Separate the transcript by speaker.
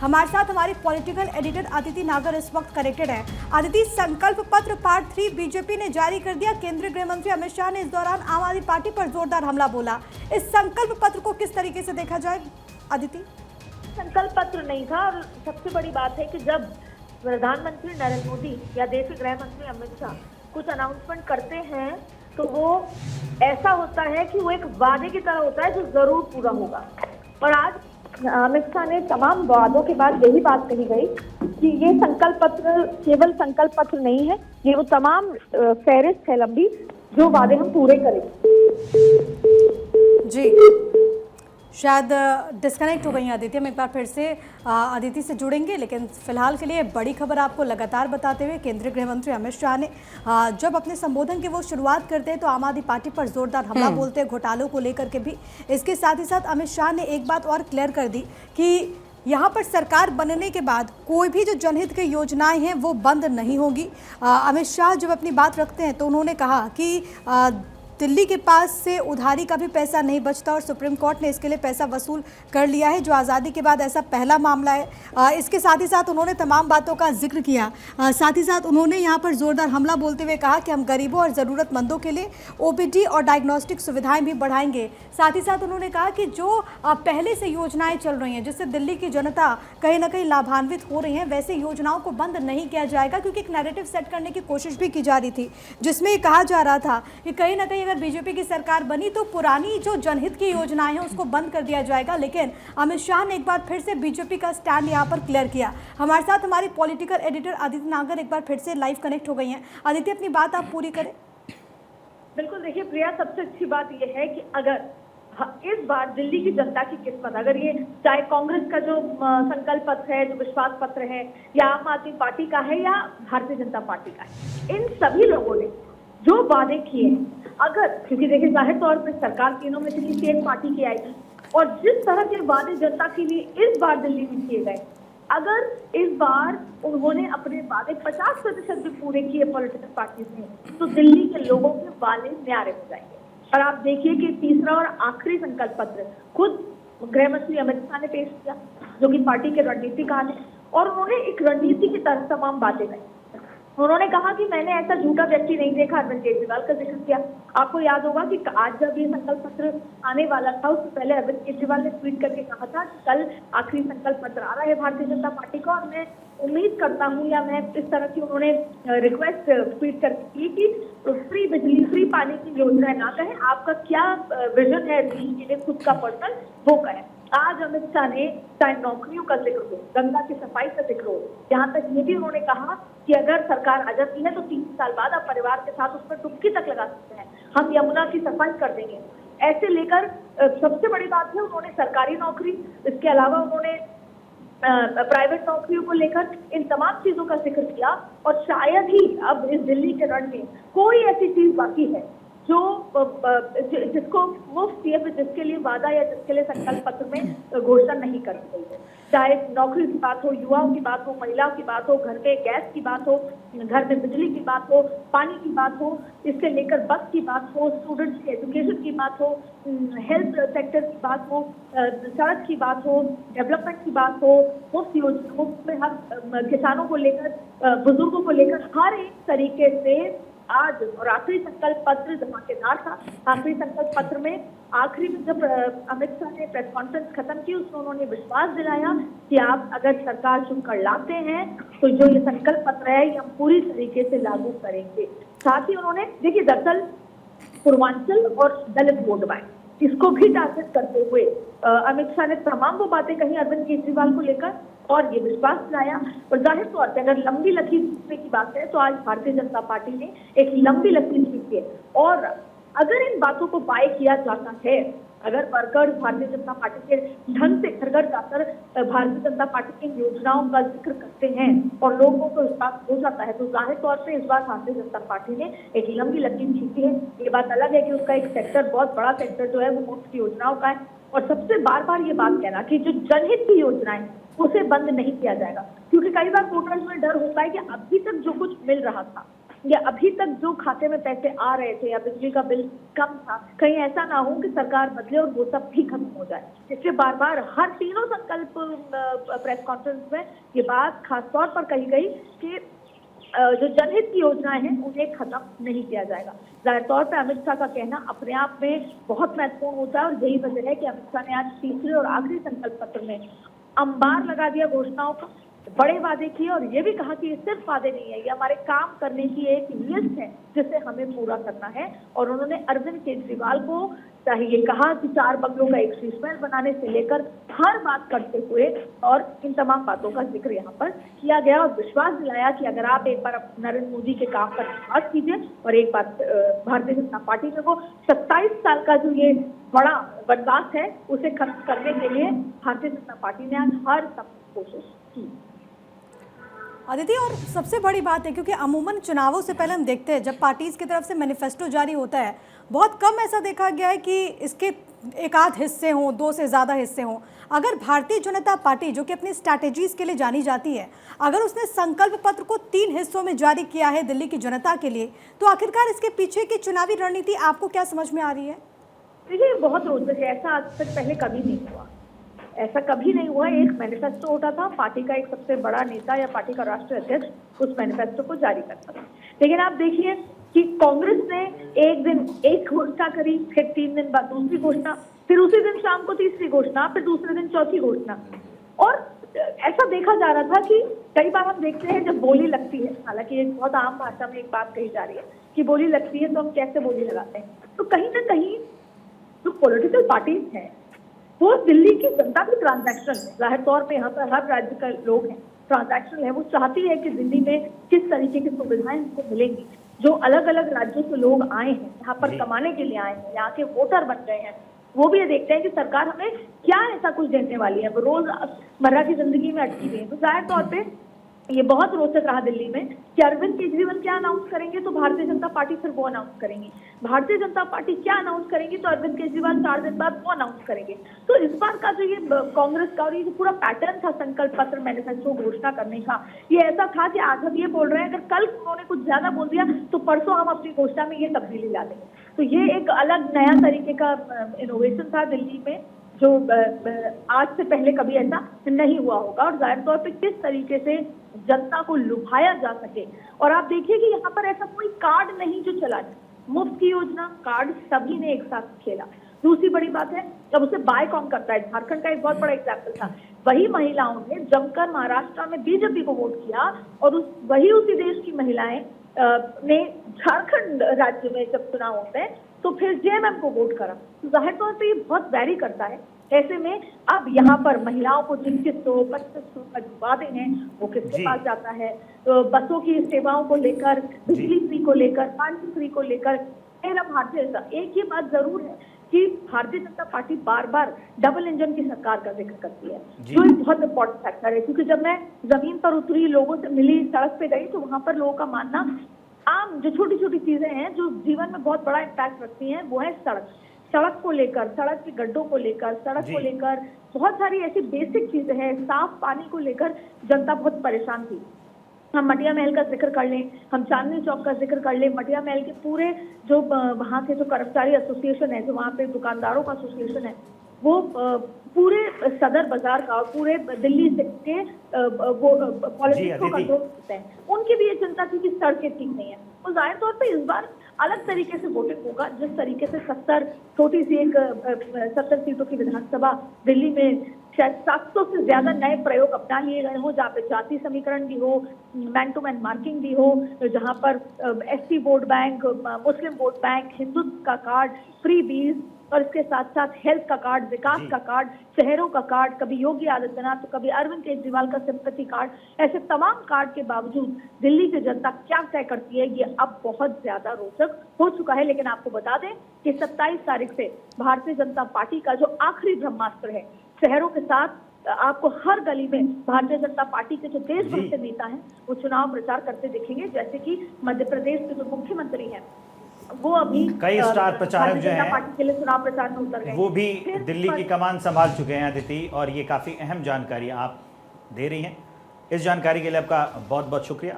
Speaker 1: हमारे साथ हमारे पॉलिटिकल एडिटर अदिति नागर इस वक्त कनेक्टेड है। अदिति, संकल्प पत्र पार्ट 3 बीजेपी ने जारी कर दिया। केंद्रीय गृह मंत्री अमित शाह ने इस दौरान आम आदमी पार्टी पर जोरदार हमला बोला। इस संकल्प पत्र को किस तरीके से देखा जाए अदिति?
Speaker 2: संकल्प पत्र नहीं था और सबसे बड़ी बात है कि जब प्रधानमंत्री नरेंद्र मोदी या देश के गृह मंत्री अमित शाह कुछ अनाउंसमेंट करते हैं तो वो ऐसा होता है कि वो एक वादे की तरह होता है जो जरूर पूरा होगा। और आज अमित शाह ने तमाम वादों के बाद यही बात कही गई कि ये संकल्प पत्र केवल संकल्प पत्र नहीं है, ये वो तमाम फहरिस्त है लंबी जो वादे हम पूरे करेंगे।
Speaker 1: जी, शायद डिस्कनेक्ट हो गई अदिति। हम एक बार फिर से अदिति से जुड़ेंगे, लेकिन फिलहाल के लिए बड़ी खबर आपको लगातार बताते हुए केंद्रीय गृह मंत्री अमित शाह ने जब अपने संबोधन की वो शुरुआत करते हैं तो आम आदमी पार्टी पर जोरदार हमला बोलते हैं, घोटालों को लेकर के भी। इसके साथ ही साथ अमित शाह ने एक बात और क्लियर कर दी कि यहाँ पर सरकार बनने के बाद कोई भी जो जनहित की योजनाएं हैं वो बंद नहीं होगी। अमित शाह जब अपनी बात रखते हैं तो उन्होंने कहा कि दिल्ली के पास से उधारी का भी पैसा नहीं बचता और सुप्रीम कोर्ट ने इसके लिए पैसा वसूल कर लिया है, जो आज़ादी के बाद ऐसा पहला मामला है। इसके साथ ही साथ उन्होंने तमाम बातों का जिक्र किया। साथ ही साथ उन्होंने यहाँ पर जोरदार हमला बोलते हुए कहा कि हम गरीबों और ज़रूरतमंदों के लिए ओपीडी और डायग्नोस्टिक सुविधाएं भी बढ़ाएंगे। साथ ही साथ उन्होंने कहा कि जो पहले से योजनाएं चल रही हैं जिससे दिल्ली की जनता कहीं ना कहीं लाभान्वित हो रही है, वैसे योजनाओं को बंद नहीं किया जाएगा, क्योंकि एक नैरेटिव सेट करने की कोशिश भी की जा रही थी जिसमें ये कहा जा रहा था कि कहीं ना कहीं अगर बीजेपी की सरकार बनी तो पुरानी जो जनहित की योजनाएं हैं उसको बंद कर दिया जाएगा। लेकिन अमित शाह ने एक बार फिर से बीजेपी का स्टैंड यहां पर क्लियर किया। हमारे साथ हमारी पॉलिटिकल एडिटर अदिति नागर एक बार फिर से लाइव कनेक्ट हो गई हैं। अदिति, अपनी बात आप पूरी करें।
Speaker 2: बिल्कुल, देखिए प्रिया, सबसे अच्छी बात यह है कि अगर इस बार दिल्ली की जनता की किस्मत, अगर ये चाहे कांग्रेस का जो संकल्प पत्र है, जो विश्वास पत्र है, या आम आदमी पार्टी का है, या भारतीय जनता पार्टी का है, इन सभी लोगों ने जो वादे किए हैं, अगर, क्योंकि देखिए जाहिर तौर पर सरकार तीनों में से किसी एक पार्टी की आएगी, और जिस तरह के वादे जनता के लिए इस बार दिल्ली में किए गए, अगर इस बार उन्होंने अपने वादे 50% भी पूरे किए पॉलिटिकल पार्टीज ने, तो दिल्ली के लोगों के वाले न्यारे हो जाएंगे। और आप देखिए कि तीसरा और आखिरी संकल्प पत्र खुद गृह मंत्री अमित शाह ने पेश किया, जो कि पार्टी के रणनीतिकार हैं, और उन्होंने एक रणनीति की तरह तमाम बातें कही। उन्होंने कहा कि मैंने ऐसा झूठा व्यक्ति नहीं देखा। अरविंद केजरीवाल का जिक्र किया। आपको याद होगा कि आज जब ये संकल्प पत्र आने वाला था, उससे पहले अरविंद केजरीवाल ने ट्वीट करके कहा था कि कल आखिरी संकल्प पत्र आ रहा है भारतीय जनता पार्टी का, और मैं उम्मीद करता हूं, या मैं इस तरह की उन्होंने रिक्वेस्ट ट्वीट करके की कि फ्री बिजली, फ्री पानी की योजना ना कहें, आपका क्या विजन है दिल्ली के लिए खुद का पर्सनल, वो कहें। आज अमित शाह ने चाहे नौकरियों का जिक्र हो, गंगा की सफाई का जिक्र हो, यहाँ तक ये भी उन्होंने कहा कि अगर सरकार आ जाती है तो 3 साल बाद आप परिवार के साथ उस पर डुबकी तक लगा सकते हैं, हम यमुना की सफाई कर देंगे। ऐसे लेकर सबसे बड़ी बात है, उन्होंने सरकारी नौकरी, इसके अलावा उन्होंने प्राइवेट नौकरियों को लेकर इन तमाम चीजों का जिक्र किया। और शायद ही अब इस दिल्ली के रण में कोई ऐसी चीज बाकी है जो जिसको मुफ्त या फिर जिसके लिए वादा या जिसके लिए संकल्प पत्र में घोषणा नहीं कर गई है। चाहे नौकरी की बात हो, युवाओं की बात हो, महिलाओं की बात हो, घर में गैस की बात हो, घर में बिजली की बात हो, पानी की बात हो, इससे लेकर बस की बात हो, स्टूडेंट्स की एजुकेशन की बात हो, हेल्थ सेक्टर की बात हो, सड़क की बात हो, डेवलपमेंट की बात हो, मुफ्त योजना, मुफ्त में हर किसानों को लेकर, बुजुर्गों को लेकर, हर एक तरीके से आज। और आखिरी संकल्प पत्र धमाकेदार था। आखिरी संकल्प पत्र में आखिरी में जब अमित शाह ने प्रेस कॉन्फ्रेंस खत्म की, उसमें उन्होंने विश्वास दिलाया कि आप अगर सरकार चुनकर लाते हैं तो जो ये संकल्प पत्र है ये हम पूरी तरीके से लागू करेंगे। साथ ही उन्होंने, देखिए, दरअसल पूर्वांचल और दलित वोट बैंक, इसको भी टारगेट करते हुए अमित शाह ने तमाम वो बातें कही अरविंद केजरीवाल को लेकर, और ये विश्वास दिलाया। और जाहिर तौर पर अगर लंबी लकीर खींचने की बात है तो आज भारतीय जनता पार्टी ने एक लंबी लकीर खींची है। और अगर इन बातों को बाय किया जाता है, अगर वर्कर्स भारतीय जनता पार्टी के ढंग से घर घर जाकर भारतीय जनता पार्टी की योजनाओं का जिक्र करते हैं और लोगों को विश्वास हो जाता है, तो जाहिर तौर पे इस बार भारतीय जनता पार्टी ने एक लंबी लकीर खींची है। ये बात अलग है कि उसका एक सेक्टर, बहुत बड़ा सेक्टर जो है वो मुफ्त योजनाओं का है। और सबसे बार बार ये बात कहना कि जो जनहित की योजनाएं उसे बंद नहीं किया जाएगा, क्योंकि कई बार वोटर्स में डर होता है कि अभी तक जो कुछ मिल रहा था या अभी तक जो खाते में पैसे आ रहे थे या बिजली का बिल कम था, कहीं ऐसा ना हो कि सरकार बदले और वो सब भी खत्म हो जाए। इसलिए बार बार हर तीनों संकल्प प्रेस कॉन्फ्रेंस में ये बात खास तौर पर कही गई कि जो जनहित की योजनाएं हैं उन्हें खत्म नहीं किया जाएगा। जाहिर तौर पर अमित शाह का कहना अपने आप में बहुत महत्वपूर्ण होता है और यही वजह है कि अमित शाह ने आज तीसरे और आखिरी संकल्प पत्र में अंबार लगा दिया घोषणाओं का, बड़े वादे किए और ये भी कहा कि ये सिर्फ वादे नहीं है, ये हमारे काम करने की एक लिस्ट है जिसे हमें पूरा करना है। और उन्होंने अरविंद केजरीवाल को ये कहा कि 4 बंगलों का एक शीश महल बनाने से लेकर हर बात करते हुए और इन तमाम बातों का जिक्र यहाँ पर किया गया और विश्वास दिलाया कि अगर आप एक बार नरेंद्र मोदी के काम पर विश्वास कीजिए और एक बात भारतीय जनता पार्टी में वो 27 साल का जो ये बड़ा वनवास है उसे खत्म करने के लिए भारतीय जनता पार्टी ने आज हर संभव कोशिश की।
Speaker 1: अदिति, और सबसे बड़ी बात है क्योंकि अमूमन चुनावों से पहले हम देखते हैं जब पार्टीज की तरफ से मैनिफेस्टो जारी होता है, बहुत कम ऐसा देखा गया है कि इसके एक आध हिस्से हों, 2 से ज़्यादा हिस्से हों। अगर भारतीय जनता पार्टी जो कि अपनी स्ट्रैटेजीज के लिए जानी जाती है, अगर उसने संकल्प पत्र को 3 हिस्सों में जारी किया है दिल्ली की जनता के लिए, तो आखिरकार इसके पीछे की चुनावी रणनीति आपको क्या समझ में आ रही है?
Speaker 2: देखिए, बहुत रोचक है, ऐसा आज तक पहले कभी नहीं हुआ। ऐसा कभी नहीं हुआ। एक मैनिफेस्टो होता था, पार्टी का एक सबसे बड़ा नेता या पार्टी का राष्ट्रीय अध्यक्ष उस मैनिफेस्टो को जारी करता था। लेकिन आप देखिए कि कांग्रेस ने एक दिन एक घोषणा करी, फिर 3 दिन बाद दूसरी घोषणा, फिर उसी दिन शाम को तीसरी घोषणा, फिर दूसरे दिन चौथी घोषणा। और ऐसा देखा जा रहा था कि कई बार हम देखते हैं जब बोली लगती है, हालांकि एक बहुत आम भाषा में एक बात कही जा रही है कि बोली लगती है तो हम कैसे बोली लगाते हैं, तो कहीं ना कहीं जो पॉलिटिकल पार्टीज हैं वो दिल्ली की जनता भी ट्रांजैक्शनल है। जाहिर तौर पे यहाँ पर हर राज्य का लोग हैं, ट्रांजैक्शनल है। वो चाहती है कि दिल्ली में किस तरीके की सुविधाएं उनको मिलेंगी। जो अलग अलग राज्यों से लोग आए हैं, यहाँ पर कमाने के लिए आए हैं, यहाँ के वोटर बन गए हैं, वो भी ये देखते हैं कि सरकार हमें क्या ऐसा कुछ देने वाली है। वो रोज मर्रा की जिंदगी में अटकी हुई है। तो जाहिर तौर पे ये बहुत रोचक रहा दिल्ली में कि अरविंद केजरीवाल क्या अनाउंस करेंगे तो भारतीय जनता पार्टी फिर वो अनाउंस करेंगी, भारतीय जनता पार्टी क्या अनाउंस करेंगी तो अरविंद केजरीवाल 4 दिन बाद वो अनाउंस करेंगे। तो इस बार का जो ये कांग्रेस का और ये जो पूरा पैटर्न था संकल्प पत्र मैनिफेस्टो घोषणा करने का, ये ऐसा था कि आज हम ये बोल रहे हैं अगर कल उन्होंने कुछ ज्यादा बोल दिया तो परसों हम अपनी घोषणा में ये तब्दीली ला देंगे। तो ये एक अलग नया तरीके का इनोवेशन था दिल्ली में, जो आज से पहले कभी ऐसा नहीं हुआ होगा। और जाहिर तौर पे किस तरीके से जनता को लुभाया जा सके। और आप देखिए कि यहाँ पर ऐसा कोई कार्ड नहीं जो चला जाए, मुफ्त की योजना कार्ड सभी ने एक साथ खेला। दूसरी बड़ी बात है, जब उसे बाय कौन करता है, झारखंड का एक बहुत बड़ा एग्जाम्पल था, वही महिलाओं ने जमकर महाराष्ट्र में बीजेपी को वोट किया और उसी देश की महिलाएं ने झारखंड राज्य में जब चुनाव होते हैं तो फिर जेएमएम को वोट करा। तो जाहिर तौर पे ये बहुत वैरी करता है। ऐसे में अब यहाँ पर महिलाओं को 2500-2500 का जो वादे हैं वो किसके पास जाता है। तो बसों की सेवाओं को लेकर, बिजली फ्री को लेकर, पानी फ्री को लेकर, मेरा भारतीय जनता, एक ये बात जरूर है कि भारतीय जनता पार्टी बार बार डबल इंजन की सरकार का जिक्र करती है, जो एक बहुत इंपॉर्टेंट फैक्टर है। क्योंकि जब मैं जमीन पर उतरी, लोगों से मिली, सड़क पे गई, तो वहां पर लोगों का मानना आम जो छोटी छोटी चीजें हैं जो जीवन में बहुत बड़ा इम्पैक्ट रखती हैं वो है सड़क को लेकर, सड़क के गड्ढों को लेकर, सड़क को लेकर बहुत सारी ऐसी बेसिक चीजें हैं। साफ पानी को लेकर जनता बहुत परेशान थी। हम मटिया महल का जिक्र कर लें, हम चांदनी चौक का जिक्र कर लें, मटिया महल के पूरे जो वहाँ के जो कर्मचारी एसोसिएशन है, जो वहाँ पे दुकानदारों का एसोसिएशन है, वो पूरे सदर बाजार का और पूरे दिल्ली से के वो पॉलिटिक्स को कंट्रोल करते हैं, उनकी भी ये चिंता थी कि सड़कें ठीक नहीं है। तो जाहिर तौर पे इस बार अलग तरीके से वोटिंग होगा। जिस तरीके से 70 सीटों की विधानसभा दिल्ली में शायद 700 से ज्यादा नए प्रयोग अपना लिए गए हो, जहाँ पे जाति समीकरण भी हो, मैन टू मैन मार्किंग भी हो, जहाँ पर एसटी वोट बैंक, मुस्लिम वोट बैंक, हिंदुत्व का कार्ड, फ्री बीज और इसके साथ साथ हेल्थ का कार्ड, विकास का कार्ड, शहरों का कार्ड, कभी योगी आदित्यनाथ तो कभी अरविंद केजरीवाल का सिंपैथी कार्ड, ऐसे तमाम कार्ड के बावजूद दिल्ली की जनता क्या तय करती है, ये अब बहुत ज्यादा रोचक हो चुका है। लेकिन आपको बता दें कि 27 तारीख से भारतीय जनता पार्टी का जो आखिरी ब्रह्मास्त्र है, शहरों के साथ आपको हर गली में भारतीय जनता पार्टी के जो देश भर के नेता हैं वो चुनाव प्रचार करते दिखेंगे। जैसे कि मध्य प्रदेश के जो मुख्यमंत्री हैं वो अभी
Speaker 3: कई स्टार प्रचारक जो हैं
Speaker 2: पार्टी के लिए चुनाव प्रचार में उतर गए,
Speaker 3: वो भी दिल्ली की कमान संभाल चुके हैं अदिति, और ये काफी अहम जानकारी आप दे रही हैं। इस जानकारी के लिए आपका बहुत बहुत शुक्रिया।